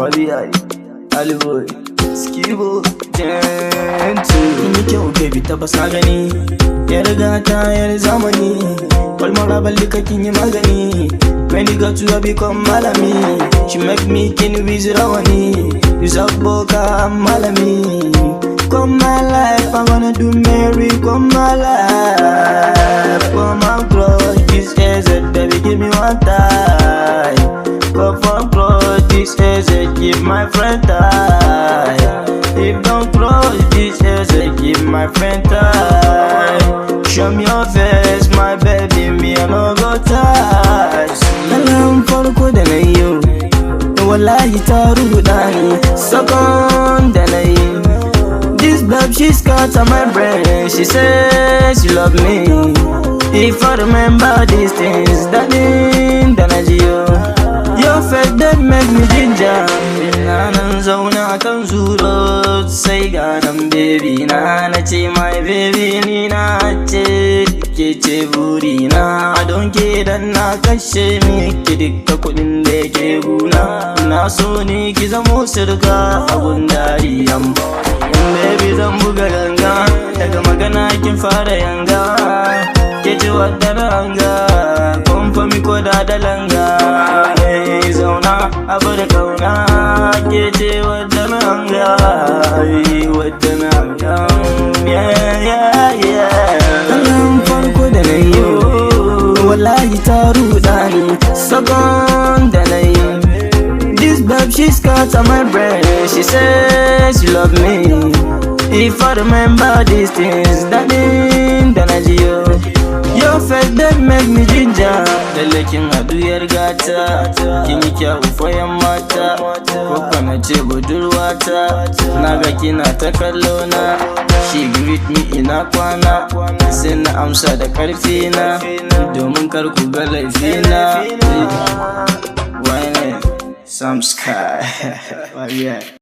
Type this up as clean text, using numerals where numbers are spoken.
Fabiai, Aliboy, Skibo, Gentle. In yi kyau baby tabbas na gani, yar gata yar zamani, kwalmar aballi kakin yi magani. Many got to become malami, she make me king with rawani. You suck boca malami. Come my life, I'm gonna do Mary. Come my life, come on close. This is it, baby, give me one time. Come on close, this is it, give my friend time. If don't close, this is it, give my friend time. Show me your face, my baby, me I no go touch. Kalam farko da na yi, wallahi ta ruɗa ni. Second da na yi. This babe, she scatter my brain. She says she love me. If I remember these things, that in Danajiyo. Your face that make me ginger. Ina nan zauna kan zuro, sai ga nan baby na ce my baby ni na ce ke ce burina. Don ke dan na kashe miki dukka kuɗin da yake guna. Na so ne ki zamo sirka abun dariyan. Baby zan buga ganga, daga magana kin fara yanga. Ke ce wadda na hanga, kumfami ko da dalanga. Zauna abu da kauna, ke ce wadda na hanga, wadda na hanga. Kalan farko da na yi, wallahi ta ruɗa ni. Second da na yi, this babe, she scatter my brain. She says she love me. If I remember these things, that in Danajiyo. Your face that make me ginger. Dalakin haduyar gata, kin yi kyau fayan mata. Ko na ce budurwata, naga kina ta kallo na. She greet me ina kwana, sai na amsa da karfi na. Domin kar ku ga laifina. Why Sam Sky. Yeah.